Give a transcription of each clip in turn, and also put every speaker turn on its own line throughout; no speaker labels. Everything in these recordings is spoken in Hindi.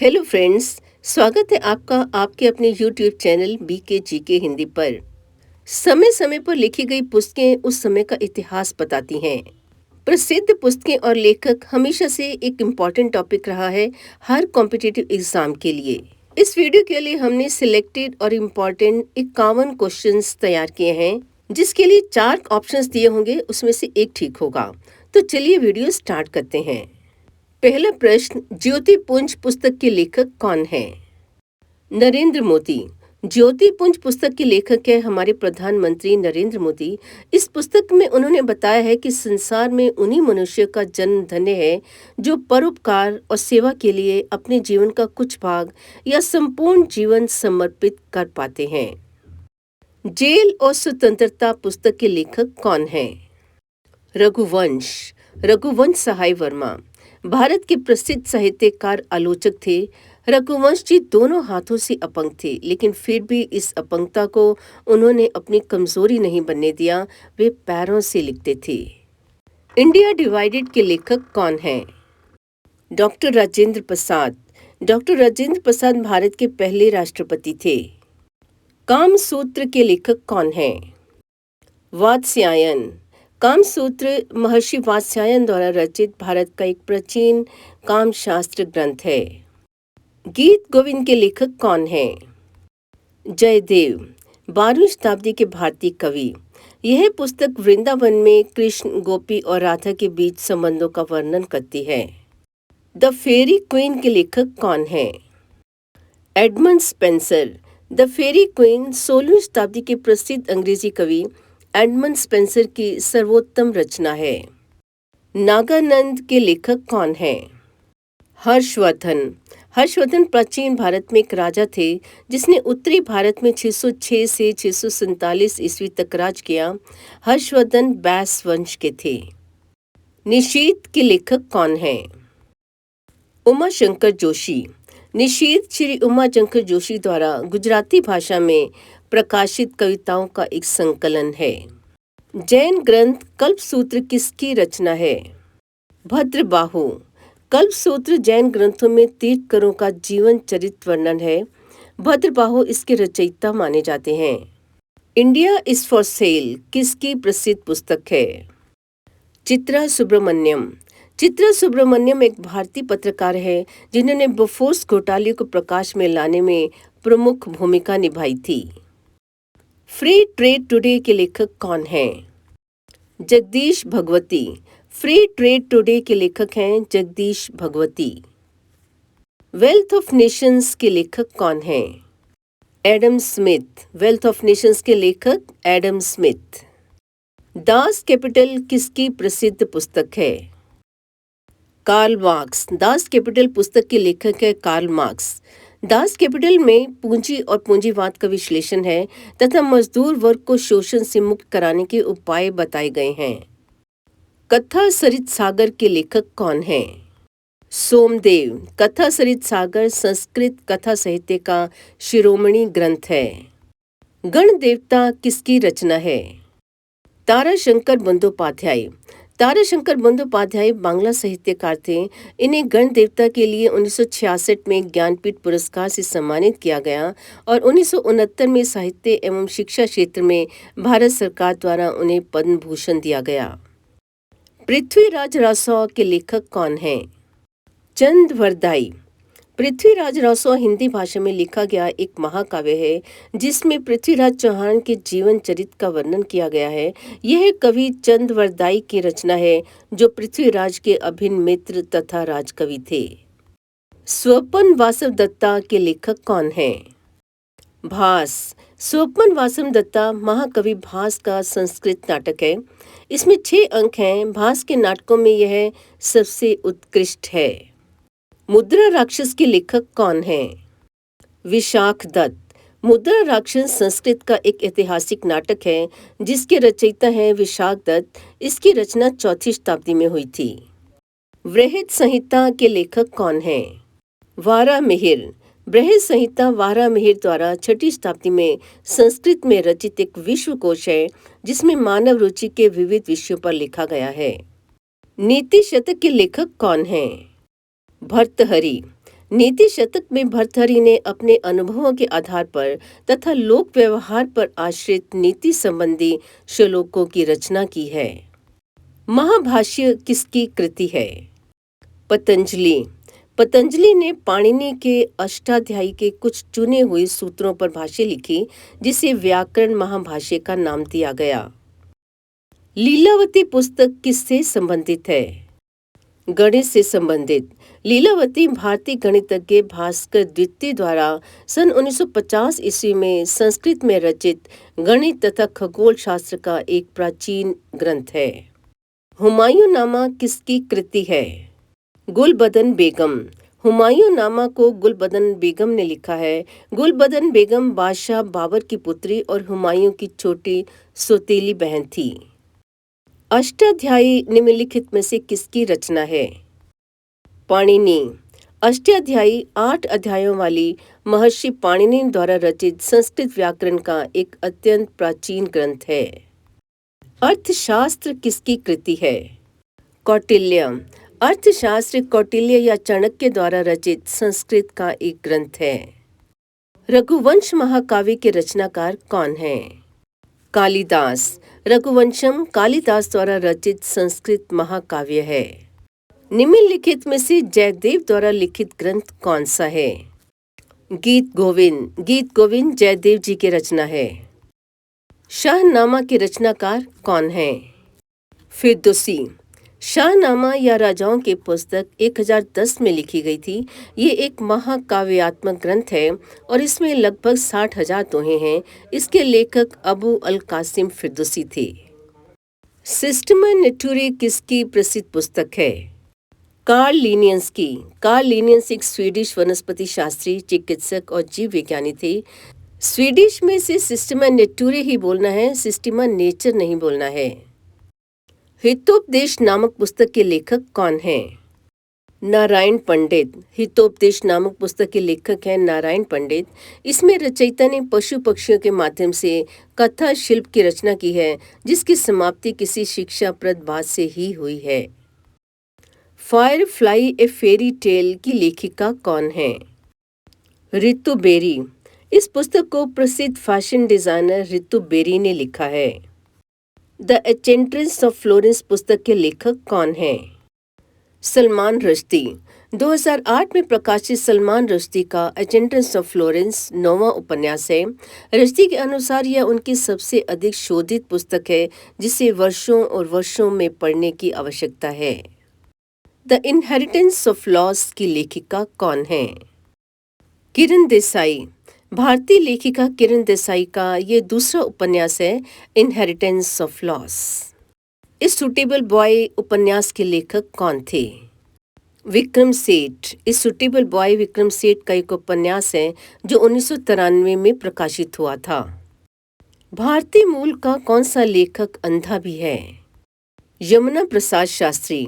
Hello friends. स्वागत है आपका आपके अपने YouTube channel BK GK Hindi पर। समय समय पर लिखी गई पुस्तकें उस समय का इतिहास बताती हैं। प्रसिद्ध पुस्तकें और लेखक हमेशा से एक इम्पॉर्टेंट टॉपिक रहा है हर कॉम्पिटिटिव एग्जाम के लिए। इस वीडियो के लिए हमने सिलेक्टेड और इम्पॉर्टेंट 51 क्वेश्चंस तैयार किए हैं, जिसके लिए 4 ऑप्शंस दिए होंगे, उसमें से एक ठीक होगा। तो चलिए वीडियो स्टार्ट करते हैं। पहला प्रश्न, ज्योतिपुंज पुस्तक के लेखक कौन है? नरेंद्र मोदी। ज्योतिपुंज पुस्तक के लेखक है हमारे प्रधानमंत्री नरेंद्र मोदी। इस पुस्तक में उन्होंने बताया है कि संसार में उन्हीं मनुष्य का जन्म धन्य है जो परोपकार और सेवा के लिए अपने जीवन का कुछ भाग या संपूर्ण जीवन समर्पित कर पाते हैं। जेल और स्वतंत्रता पुस्तक के लेखक कौन है? रघुवंश। रघुवंश सहाय वर्मा भारत के प्रसिद्ध साहित्यकार आलोचक थे। रघुवंश जी दोनों हाथों से अपंग थे, लेकिन फिर भी इस अपंगता को उन्होंने अपनी कमजोरी नहीं बनने दिया। वे पैरों से लिखते थे। इंडिया डिवाइडेड के लेखक कौन हैं? डॉक्टर राजेंद्र प्रसाद। डॉक्टर राजेंद्र प्रसाद भारत के पहले राष्ट्रपति थे। कामसूत्र के लेखक कौन हैं? वात्स्यायन। कामसूत्र महर्षि वात्स्यायन द्वारा रचित भारत का एक प्राचीन कामशास्त्र ग्रंथ है। गीत गोविंद के लेखक कौन हैं? जयदेव, 12वीं शताब्दी के भारतीय कवि। यह पुस्तक वृंदावन में कृष्ण, गोपी और राधा के बीच संबंधों का वर्णन करती है। द फेरी क्वीन के लेखक कौन हैं? Edmund Spenser. The Faerie Queene 16वीं शताब्दी के प्रसिद्ध अंग्रेजी कवि एडमंड स्पेंसर की सर्वोत्तम रचना है। नागानंद के लेखक कौन हैं? हर्षवर्धन। हर्षवर्धन प्राचीन भारत में एक राजा थे जिसने उत्तरी भारत में 606 से 647 ईस्वी तक राज किया। हर्षवर्धन बैस वंश के थे। निशीथ के लेखक कौन हैं? उमा शंकर जोशी। निशीथ श्री उमा शंकर जोशी द्वारा गुजराती भाषा में प्रकाशित कविताओं का एक संकलन है। जैन ग्रंथ कल्पसूत्र किसकी रचना है? भद्रबाहु। कल्पसूत्र जैन ग्रंथों में तीर्थंकरों का जीवन चरित्र वर्णन है। भद्रबाहु इसके रचयिता माने जाते हैं। इंडिया इज फॉर सेल किसकी प्रसिद्ध पुस्तक है? चित्रा सुब्रमण्यम। चित्रा सुब्रमण्यम एक भारतीय पत्रकार है जिन्होंने बोफोर्स घोटाले को प्रकाश में लाने में प्रमुख भूमिका निभाई थी। फ्री ट्रेड टुडे के लेखक कौन हैं? Jagdish Bhagwati. Free trade today के लेखक हैं Jagdish Bhagwati. Wealth of Nations के लेखक कौन हैं? Adam Smith. Wealth of Nations के लेखक एडम स्मिथ। दास कैपिटल किसकी प्रसिद्ध पुस्तक है? Karl Marx. दास कैपिटल पुस्तक के लेखक है कार्ल मार्क्स। दास कैपिटल में पूंजी और पूंजीवाद का विश्लेषण है तथा मजदूर वर्ग को शोषण से मुक्त कराने के उपाय बताए गए हैं। कथा सरित सागर के लेखक कौन हैं? सोमदेव। कथा सरित सागर संस्कृत कथा साहित्य का शिरोमणि ग्रंथ है। गण देवता किसकी रचना है? ताराशंकर बंदोपाध्याय। ताराशंकर बंदोपाध्याय बांग्ला साहित्यकार थे। इन्हें गण देवता के लिए 1966 में ज्ञानपीठ पुरस्कार से सम्मानित किया गया और 1969 में साहित्य एवं शिक्षा क्षेत्र में भारत सरकार द्वारा उन्हें पद्म भूषण दिया गया। पृथ्वीराज रासौ के लेखक कौन हैं? चंद वरदाई। पृथ्वीराज रासौ हिंदी भाषा में लिखा गया एक महाकाव्य है जिसमें पृथ्वीराज चौहान के जीवन चरित्र का वर्णन किया गया है। यह कवि चंद वरदाई की रचना है जो पृथ्वीराज के अभिन्न मित्र तथा राजकवि थे। स्वपन वासव दत्ता के लेखक कौन हैं? भास। स्वपन वासव दत्ता महाकवि भास का संस्कृत नाटक है। इसमें 6 अंक हैं। भास के नाटकों में यह सबसे उत्कृष्ट है। मुद्रा राक्षस के लेखक कौन हैं? विशाख दत्त। मुद्रा राक्षस संस्कृत का एक ऐतिहासिक नाटक है जिसके रचयिता हैं विशाख दत्त। इसकी रचना 4वीं शताब्दी में हुई थी। बृहद संहिता के लेखक कौन हैं? वारामिहिर। बृहद संहिता वारामिहिर द्वारा 6वीं शताब्दी में संस्कृत में रचित एक विश्वकोश है जिसमें मानव रुचि के विविध विषयों पर लिखा गया है। नीति शतक के लेखक कौन हैं? भर्तृहरि। नीति शतक में भर्तृहरि ने अपने अनुभवों के आधार पर तथा लोक व्यवहार पर आश्रित नीति संबंधी श्लोकों की रचना की है। महाभाष्य किसकी कृति है? पतंजलि। पतंजलि ने पाणिनि के अष्टाध्यायी के कुछ चुने हुए सूत्रों पर भाष्य लिखी, जिसे व्याकरण महाभाष्य का नाम दिया गया। लीलावती पुस्तक किससे संबंधित है? गणित से संबंधित। लीलावती भारतीय गणितज्ञ भास्कर द्वितीय द्वारा सन 1950 ईस्वी में संस्कृत में रचित गणित तथा खगोल शास्त्र का एक प्राचीन ग्रंथ है। हुमायूंनामा किसकी कृति है? गुलबदन बेगम। हुमायूंनामा को गुलबदन बेगम ने लिखा है। गुलबदन बेगम बादशाह बाबर की पुत्री और हुमायूं की छोटी सौतेली बहन थी। अष्टाध्यायी निम्नलिखित में से किसकी रचना है? पाणिनि। अष्टाध्यायी 8 अध्यायों वाली महर्षि पाणिनि द्वारा रचित संस्कृत व्याकरण का एक अत्यंत प्राचीन ग्रंथ है। अर्थशास्त्र किसकी कृति है? कौटिल्य। अर्थशास्त्र कौटिल्य या चाणक्य द्वारा रचित संस्कृत का एक ग्रंथ है। रघुवंश महाकाव्य के रचनाकार कौन है? कालिदास। रघुवंशम कालिदास द्वारा रचित संस्कृत महाकाव्य है। निम्नलिखित में से जयदेव द्वारा लिखित ग्रंथ कौन सा है? गीत गोविंद। गीत गोविंद जयदेव जी की रचना है। शाहनामा के रचनाकार कौन है? फिरदौसी। शाहनामा या राजाओं की पुस्तक 1010 में लिखी गई थी। ये एक महाकाव्यात्मक ग्रंथ है और इसमें लगभग 60,000 दोहे हैं। इसके लेखक अबू अल कासिम फिरदौसी थे। सिस्टमा नेटुरे किसकी प्रसिद्ध पुस्तक है? कार्ल लिनियंस की। कार्ल लिनियंस एक स्वीडिश वनस्पति शास्त्री, चिकित्सक और जीव विज्ञानी थे। स्वीडिश में से सिस्टमा नेटुरे ही बोलना है, सिस्टमा नेचर नहीं बोलना है। हितोपदेश नामक पुस्तक के लेखक कौन हैं? नारायण पंडित। हितोपदेश नामक पुस्तक के लेखक हैं नारायण पंडित। इसमें रचयिता ने पशु पक्षियों के माध्यम से कथा शिल्प की रचना की है, जिसकी समाप्ति किसी शिक्षाप्रद बात से ही हुई है। फायरफ्लाई ए फेरी टेल की लेखिका कौन है? रितु बेरी। इस पुस्तक को प्रसिद्ध फैशन डिजाइनर रितु बेरी ने लिखा है। द एन्चेंट्रेस ऑफ फ्लोरेंस पुस्तक के लेखक कौन हैं? सलमान रश्दी। 2008 में प्रकाशित सलमान रश्दी का एन्चेंट्रेस ऑफ फ्लोरेंस 9वां उपन्यास है। रश्दी के अनुसार यह उनकी सबसे अधिक शोधित पुस्तक है, जिसे वर्षों और वर्षों में पढ़ने की आवश्यकता है। द इनहेरिटेंस ऑफ लॉस की लेखिका कौन है? किरण देसाई। भारतीय लेखिका किरण देसाई का ये दूसरा उपन्यास है, इनहेरिटेंस ऑफ लॉस। इस सुटेबल बॉय उपन्यास के लेखक कौन थे? विक्रम सेठ। इस सुटेबल बॉय विक्रम सेठ का एक उपन्यास है जो 1993 में प्रकाशित हुआ था। भारतीय मूल का कौन सा लेखक अंधा भी है? यमुना प्रसाद शास्त्री।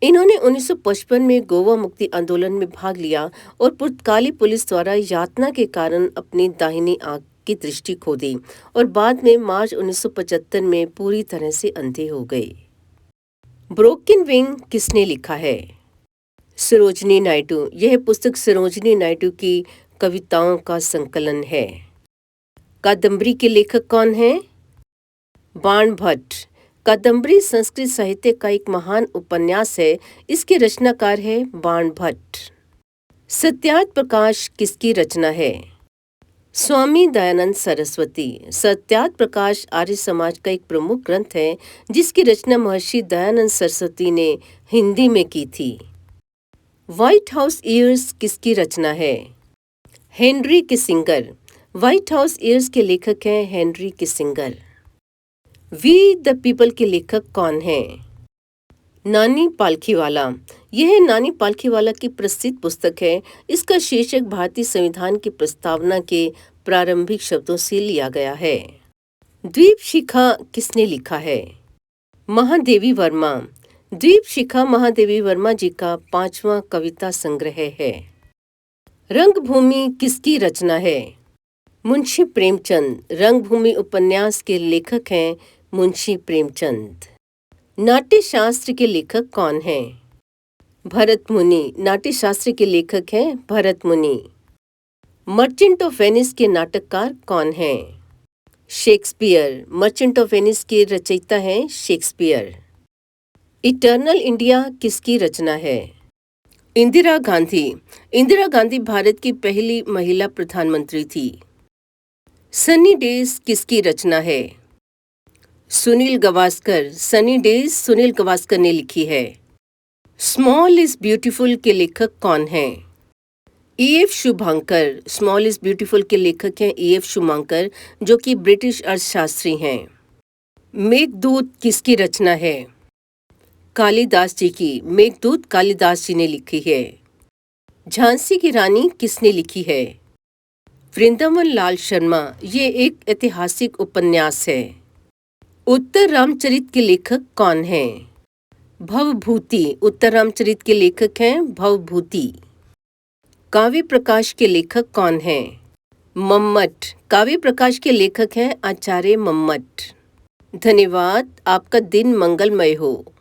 इन्होंने 1955 में गोवा मुक्ति आंदोलन में भाग लिया और पुर्तगाली पुलिस द्वारा यातना के कारण अपनी दाहिनी आंख की दृष्टि खो दी और बाद में मार्च 1975 में पूरी तरह से अंधे हो गए। ब्रोकन विंग किसने लिखा है? सरोजिनी नायडू। यह पुस्तक सरोजिनी नायडू की कविताओं का संकलन है। कादम्बरी के लेखक कौन हैं? बाण भट्ट। कादम्बरी संस्कृत साहित्य का एक महान उपन्यास है। इसके रचनाकार है बाण भट्ट। सत्यार्थ प्रकाश किसकी रचना है? स्वामी दयानंद सरस्वती। सत्यार्थ प्रकाश आर्य समाज का एक प्रमुख ग्रंथ है, जिसकी रचना महर्षि दयानंद सरस्वती ने हिंदी में की थी। व्हाइट हाउस ईयर्स किसकी रचना है? Henry Kissinger. White House years के लेखक हैं Henry Kissinger. We the people के लेखक कौन हैं? नानी पालखीवाला। यह नानी पालखीवाला की प्रसिद्ध पुस्तक है। इसका शीर्षक भारतीय संविधान की प्रस्तावना के प्रारंभिक शब्दों से लिया गया है। द्वीप शिखा किसने लिखा है? महादेवी वर्मा। द्वीप शिखा महादेवी वर्मा जी का 5वां कविता संग्रह है। रंगभूमि किसकी रचना है? मुंशी प्रेमचंद। रंगभूमि उपन्यास के लेखक हैं मुंशी प्रेमचंद। नाट्य शास्त्र के लेखक कौन हैं? भरत मुनि नाट्य शास्त्र के लेखक हैं भरत मुनि। मर्चेंट ऑफ वेनिस के नाटककार कौन हैं? शेक्सपियर। मर्चेंट ऑफ वेनिस के रचयिता हैं शेक्सपियर। इटर्नल इंडिया किसकी रचना है? इंदिरा गांधी। इंदिरा गांधी भारत की पहली महिला प्रधानमंत्री थी। सनी डेज किसकी रचना है? सुनील गावस्कर। सनी डेज सुनील गावस्कर ने लिखी है। स्मॉल इज ब्यूटीफुल के लेखक कौन हैं? E.F. Shubhankar. Small is beautiful के लेखक हैं E.F. शुभांकर, जो कि ब्रिटिश अर्थशास्त्री हैं। मेघदूत किसकी रचना है? कालिदास जी की। मेघदूत कालिदास जी ने लिखी है। झांसी की रानी किसने लिखी है? वृंदावन लाल शर्मा। ये एक ऐतिहासिक उपन्यास है। उत्तर रामचरित के लेखक कौन हैं? भवभूति। उत्तर रामचरित के लेखक हैं भवभूति। काव्य प्रकाश के लेखक कौन हैं? मम्मट। काव्य प्रकाश के लेखक हैं आचार्य मम्मट। धन्यवाद। आपका दिन मंगलमय हो।